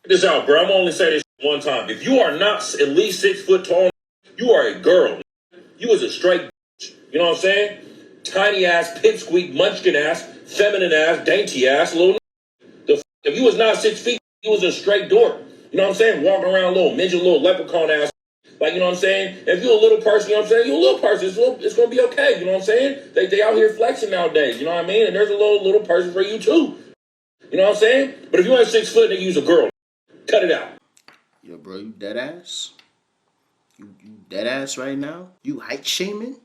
This out, bro. I'm only saying this one time. If you are not at least 6 foot tall, you are a girl. You was a straight bitch. You know what I'm saying? Tiny ass, pipsqueak, munchkin ass, feminine ass, dainty ass, little. If you was not 6 feet, you was a straight dork. You know what I'm saying? Walking around a little midget, little leprechaun ass. Like, you know what I'm saying? If you're a little person, you know what I'm saying? You're a little person. It's going to be okay. You know what I'm saying? They out here flexing nowadays. You know what I mean? And there's a little person for you, too. You know what I'm saying? But if you ain't 6 foot, then use a girl. Cut it out. Yo, bro, you dead ass? You dead ass right now? You height shaming?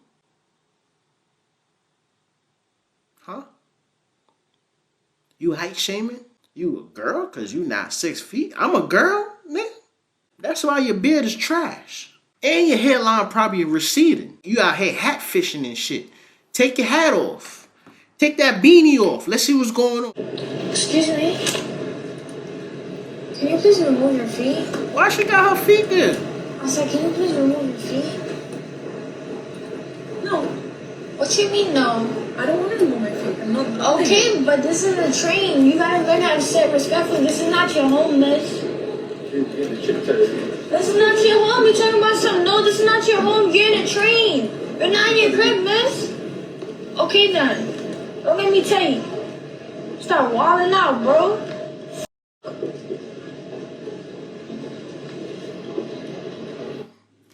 Huh? You height shaming? You a girl? Cause you not 6 feet? I'm a girl, man. That's why your beard is trash. And your hairline probably receding. You out here hat fishing and shit. Take your hat off. Take that beanie off. Let's see what's going on. Excuse me? Can you please remove your feet? Why she got her feet there? I said, can you please remove your feet? No. What you mean, no? I don't want to remove my feet. I'm not. Okay, but this is a train. You gotta learn how to sit respectfully. This is not your home, miss. This is not your home. You're talking about something. No, this is not your home. You're in a train. You're not in your crib, miss. Okay, then. Don't let me tell you. Stop wilding out, bro.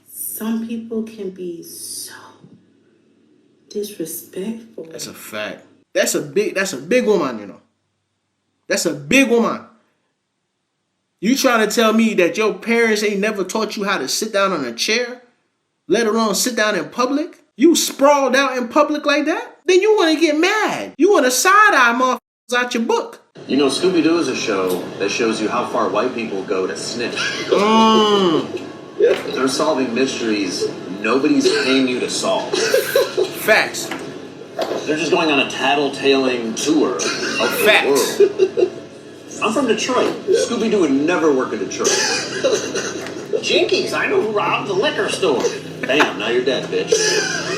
Some people can be so disrespectful. That's a fact. That's a big woman, you know. That's a big woman. You trying to tell me that your parents ain't never taught you how to sit down on a chair, let alone sit down in public? You sprawled out in public like that? Then you want to get mad. You want to side-eye motherfuckers out your book. You know, Scooby-Doo is a show that shows you how far white people go to snitch. They're solving mysteries nobody's paying you to solve. Facts. They're just going on a tattle-tailing tour of the Facts. world. I'm from Detroit. Scooby-Doo would never work in Detroit. Jinkies, I know who robbed the liquor store. Bam, now you're dead, bitch.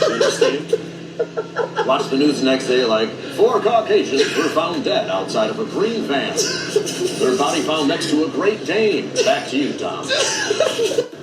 You understand? Watch the news the next day like, 4 Caucasians were found dead outside of a green van. Their body found next to a Great Dane. Back to you, Tom.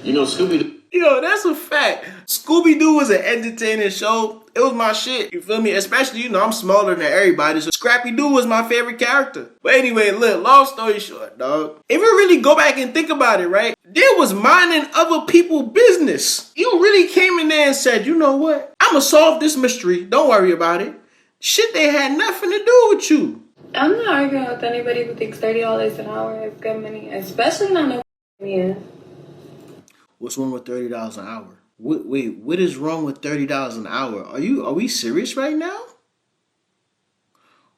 You know, Scooby-Doo... Yo, that's a fact. Scooby-Doo was an entertaining show. It was my shit. You feel me? Especially, you know, I'm smaller than everybody. So Scrappy-Doo was my favorite character. But anyway, look, long story short, dog. If you really go back and think about it, right? They was minding other people's business. You really came in there and said, you know what? I'm going to solve this mystery. Don't worry about it. Shit, they had nothing to do with you. I'm not arguing with anybody who thinks $30 an hour is good money, especially not no yeah. What's wrong with $30 an hour? Wait, what is wrong with $30 an hour? Are we serious right now?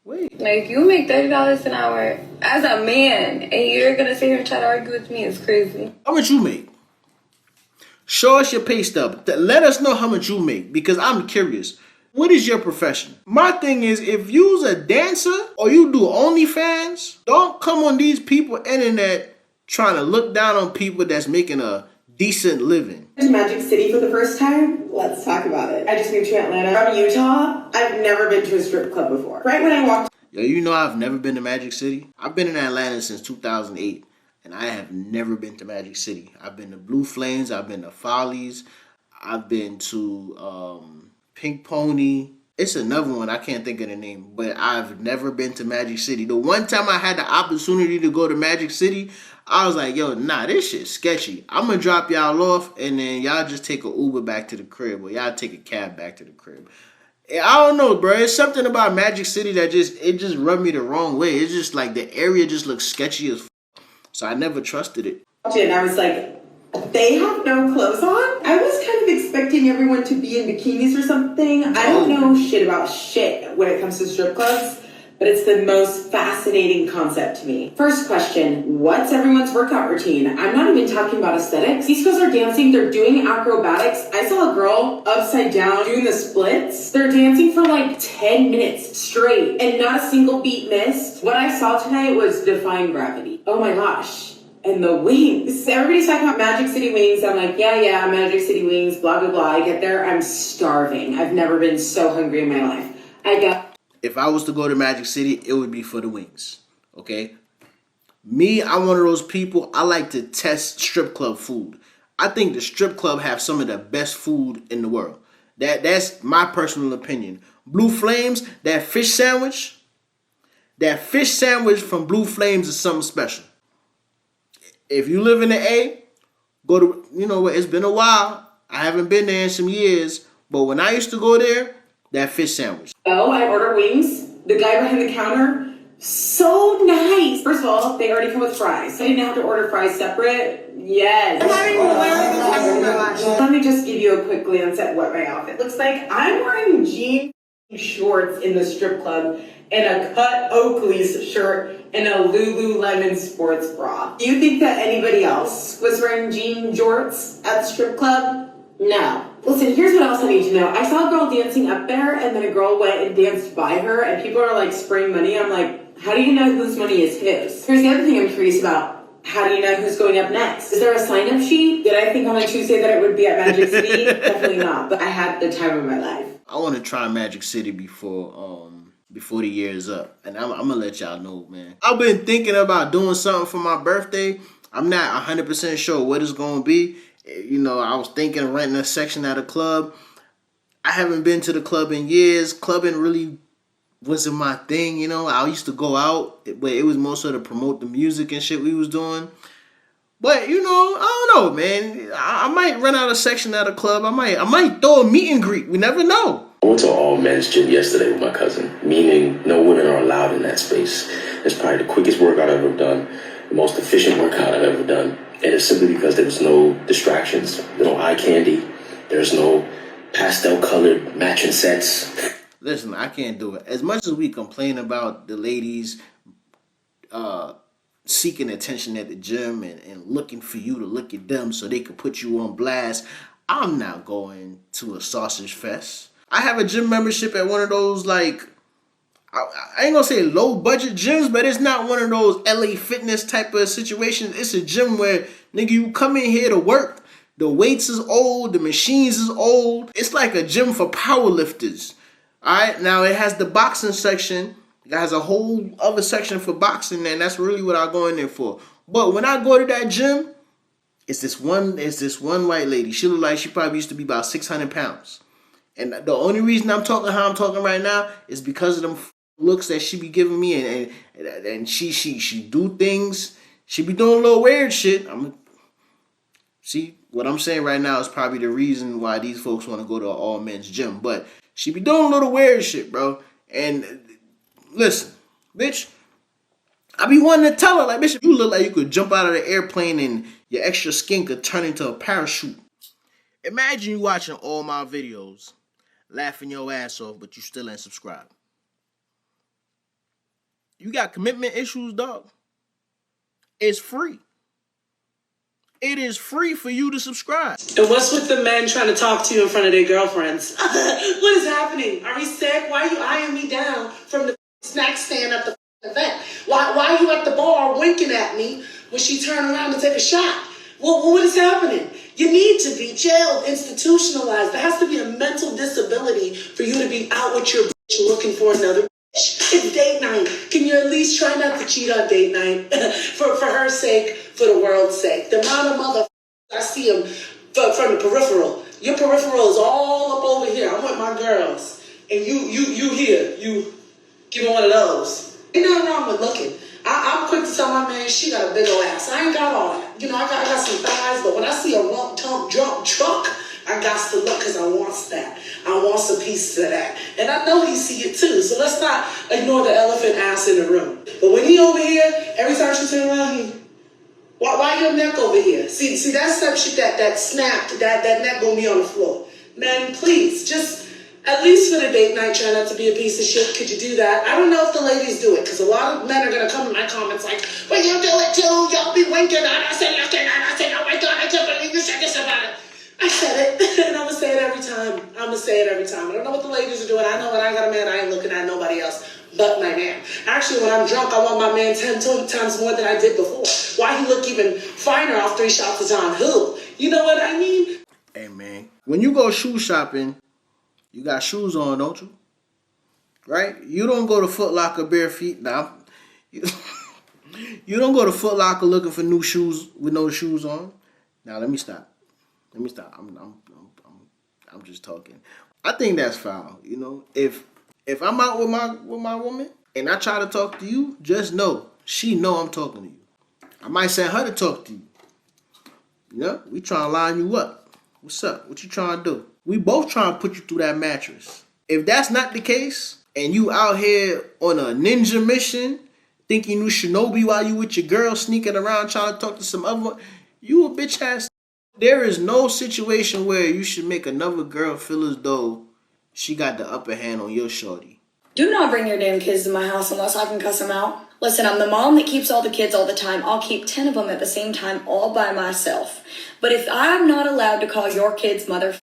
Wait. Like, you make $30 an hour as a man, and you're gonna sit here and try to argue with me? It's crazy. How much you make? Show us your pay stub. Let us know how much you make, because I'm curious. What is your profession? My thing is, if you's a dancer or you do OnlyFans, don't come on these people internet trying to look down on people that's making a decent living. To Magic City for the first time? Let's talk about it. I just moved to Atlanta from Utah. I've never been to a strip club before. Right when I walked... Yo, you know I've never been to Magic City? I've been in Atlanta since 2008, and I have never been to Magic City. I've been to Blue Flames, I've been to Follies, I've been to Pink Pony. It's another one, I can't think of the name, but I've never been to Magic City. The one time I had the opportunity to go to Magic City, I was like, yo, nah, this shit's sketchy. I'm gonna drop y'all off, and then y'all just take an Uber back to the crib, or y'all take a cab back to the crib. I don't know, bro. It's something about Magic City that just rubbed me the wrong way. It's just like the area just looks sketchy as f***. So I never trusted it. And I was like, they have no clothes on? I was kind of expecting everyone to be in bikinis or something. I don't know shit about shit when it comes to strip clubs, but it's the most fascinating concept to me. First question, what's everyone's workout routine? I'm not even talking about aesthetics. These girls are dancing, they're doing acrobatics. I saw a girl upside down doing the splits. They're dancing for like 10 minutes straight and not a single beat missed. What I saw tonight was defying gravity. Oh my gosh. And the wings. Everybody's talking about Magic City wings. I'm like, yeah, Magic City wings, blah, blah, blah. I get there, I'm starving. I've never been so hungry in my life. If I was to go to Magic City, it would be for the wings, okay? Me, I'm one of those people, I like to test strip club food. I think the strip club have some of the best food in the world. That's my personal opinion. Blue Flames, that fish sandwich from Blue Flames is something special. If you live in the A, go to, you know what, it's been a while. I haven't been there in some years. But when I used to go there, that fish sandwich. Oh, I ordered wings. The guy behind the counter, so nice. First of all, they already come with fries. I didn't have to order fries separate. Yes. I'm not even wearing the time of my life. Let me just give you a quick glance at what my outfit looks like. I'm wearing jean shorts in the strip club and a cut Oakley's shirt and a Lululemon sports bra. Do you think that anybody else was wearing jean jorts at the strip club? No. Listen, here's what else I need to know. I saw a girl dancing up there, and then a girl went and danced by her, and people are like spraying money. I'm like, how do you know whose money is whose? Here's the other thing I'm curious about. How do you know who's going up next? Is there a sign-up sheet? Did I think on a Tuesday that it would be at Magic City? Definitely not. But I had the time of my life. I want to try Magic City before the year is up, and I'm gonna let y'all know, man. I've been thinking about doing something for my birthday. I'm not 100% sure what it's gonna be. You know, I was thinking of renting a section at a club. I haven't been to the club in years. Clubbing really wasn't my thing, you know. I used to go out, but it was more so to promote the music and shit we was doing. But, you know, I don't know, man. I might rent out a section at a club. I might throw a meet and greet. We never know. I went to an all-men's gym yesterday with my cousin, meaning no women are allowed in that space. It's probably the quickest workout I've ever done, the most efficient workout I've ever done. And it's simply because there was no distractions, no eye candy, there's no pastel-colored matching sets. Listen, I can't do it. As much as we complain about the ladies seeking attention at the gym and looking for you to look at them so they could put you on blast, I'm not going to a sausage fest. I have a gym membership at one of those, like, I ain't gonna say low budget gyms, but it's not one of those LA Fitness type of situations. It's a gym where, nigga, you come in here to work. The weights is old, the machines is old. It's like a gym for powerlifters. Alright, now it has the boxing section. It has a whole other section for boxing, and that's really what I go in there for. But when I go to that gym, it's this one white lady. She look like she probably used to be about 600 pounds. And the only reason I'm talking how I'm talking right now is because of them looks that she be giving me, and she do things. She be doing a little weird shit. See, what I'm saying right now is probably the reason why these folks want to go to an all men's gym. But she be doing a little weird shit, bro. And listen, bitch, I be wanting to tell her, like, bitch, you look like you could jump out of the airplane and your extra skin could turn into a parachute. Imagine you watching all my videos, laughing your ass off, but you still ain't subscribed. You got commitment issues, dog? It's free. It is free for you to subscribe. And what's with the men trying to talk to you in front of their girlfriends? What is happening? Are we sick? Why are you eyeing me down from the snack stand at the event? Why are you at the bar winking at me when she turned around to take a shot? Well, what is happening? You need to be jailed, institutionalized. There has to be a mental disability for you to be out with your bitch looking for another bitch. It's date night. Can you at least try not to cheat on date night? for her sake, for the world's sake. The amount of motherfuckers I see them from the peripheral. Your peripheral is all up over here. I'm with my girls. And you here. You give me one of those. Ain't nothing wrong with looking. I'm quick to tell my man she got a big old ass. I ain't got all that. You know, I got some thighs, but when I see a rump, tump, drunk truck, I got to look because I wants that. I wants a piece of that. And I know he see it too. So let's not ignore the elephant ass in the room. But when he over here, every time she turn around, why your neck over here? See that's some shit that snapped, that neck gonna be on the floor. Man, please, just at least for the date night, try not to be a piece of shit. Could you do that? I don't know if the ladies do it, because a lot of men are going to come in my comments like, well, you do it too. Y'all be winking. And I said, looking. And I said, oh my God, I can't believe you said this about it. I said it, and I'm going to say it every time. I'm going to say it every time. I don't know what the ladies are doing. I know when I got a man, I ain't looking at nobody else but my man. Actually, when I'm drunk, I want my man 10 times more than I did before. Why he look even finer off 3 shots of John Hill? You know what I mean? Hey, man, when you go shoe shopping, you got shoes on, don't you? Right? You don't go to Foot Locker bare feet. Now, You don't go to Foot Locker looking for new shoes with no shoes on. Now let me stop. I'm just talking. I think that's foul. You know, if I'm out with my woman and I try to talk to you, just know she know I'm talking to you. I might send her to talk to you. You know, we trying to line you up. What's up? What you trying to do? We both trying to put you through that mattress. If that's not the case, and you out here on a ninja mission, thinking you shinobi while you with your girl sneaking around trying to talk to some other one, you a bitch ass. There is no situation where you should make another girl feel as though she got the upper hand on your shorty. Do not bring your damn kids to my house unless I can cuss them out. Listen, I'm the mom that keeps all the kids all the time. I'll keep 10 of them at the same time all by myself. But if I'm not allowed to call your kids mother,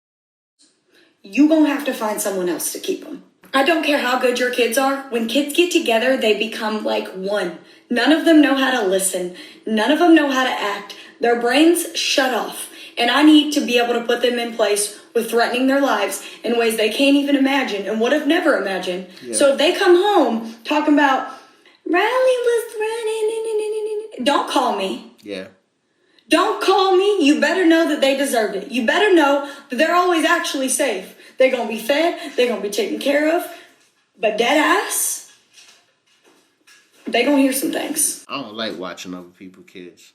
you gonna have to find someone else to keep them. I don't care how good your kids are. When kids get together, they become like one. None of them know how to listen. None of them know how to act. Their brains shut off. And I need to be able to put them in place with threatening their lives in ways they can't even imagine and would have never imagined. Yeah. So if they come home talking about, Riley was running, don't call me. Yeah. Don't call me. You better know that they deserved it. You better know that they're always actually safe. They're going to be fed. They're going to be taken care of. But dead ass, they going to hear some things. I don't like watching other people's kids.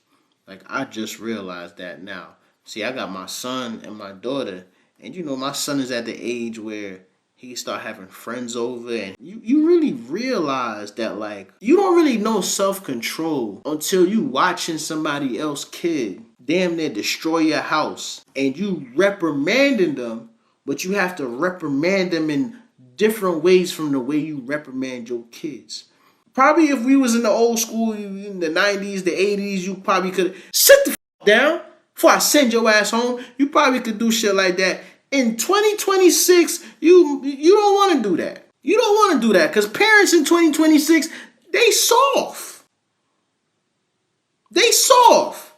Like, I just realized that now. See, I got my son and my daughter. And, you know, my son is at the age where he start having friends over. And you really realize that, like, you don't really know self-control until you watching somebody else's kid damn near destroy your house. And you reprimanding them. But you have to reprimand them in different ways from the way you reprimand your kids. Probably if we was in the old school, in the 90s, the 80s, you probably could sit the down before I send your ass home. You probably could do shit like that. In 2026, you don't want to do that. You don't want to do that because parents in 2026, they soft. They soft.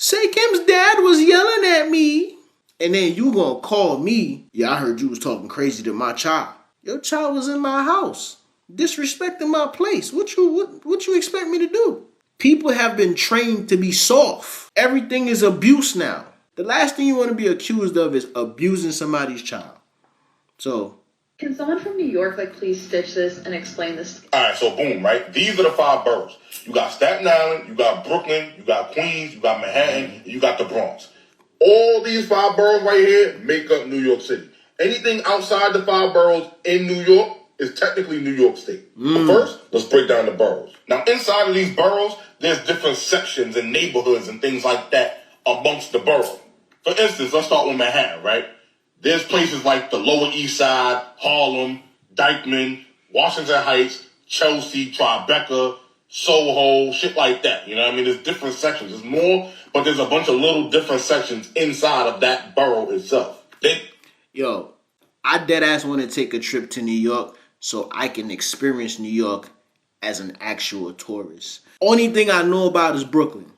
Say Kim's dad was yelling at me. And then you gonna call me. Yeah, I heard you was talking crazy to my child. Your child was in my house. Disrespecting my place. What you expect me to do? People have been trained to be soft. Everything is abuse now. The last thing you want to be accused of is abusing somebody's child. So, can someone from New York, please stitch this and explain this? All right, so boom, right? These are the 5 boroughs. You got Staten Island, you got Brooklyn, you got Queens, you got Manhattan, and you got the Bronx. All these 5 boroughs right here make up New York City. Anything outside the 5 boroughs in New York is technically New York State. But first, let's break down the boroughs. Now, inside of these boroughs, there's different sections and neighborhoods and things like that amongst the borough. For instance, let's start with Manhattan, right? There's places like the Lower East Side, Harlem, Dyckman, Washington Heights, Chelsea, Tribeca, Soho, shit like that. You know what I mean? There's different sections. There's more, but there's a bunch of little different sections inside of that borough itself. Yo, I deadass want to take a trip to New York so I can experience New York as an actual tourist. Only thing I know about is Brooklyn.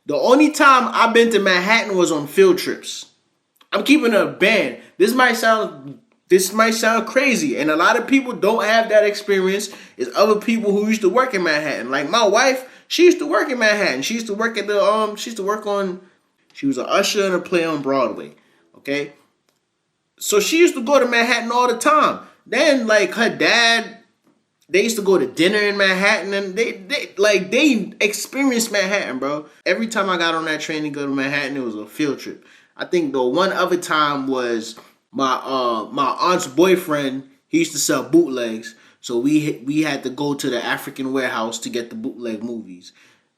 The only time I've been to Manhattan was on field trips. I'm keeping it a band. This might sound crazy, and a lot of people don't have that experience. It's other people who used to work in Manhattan. Like my wife, she used to work in Manhattan. She used to work at she was an usher and a play on Broadway. Okay? So she used to go to Manhattan all the time. Then like her dad, they used to go to dinner in Manhattan, and they experienced Manhattan, bro. Every time I got on that train to go to Manhattan, it was a field trip. I think the one other time was my aunt's boyfriend. He used to sell bootlegs, so we had to go to the African warehouse to get the bootleg movies.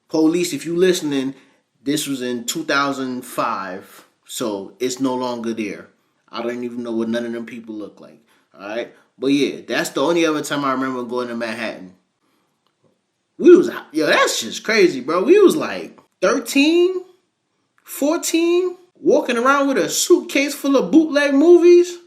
Police, if you listening, this was in 2005, so it's no longer there. I don't even know what none of them people look like. All right, but yeah, that's the only other time I remember going to Manhattan. That's just crazy, bro. We was like 13, 14. Walking around with a suitcase full of bootleg movies?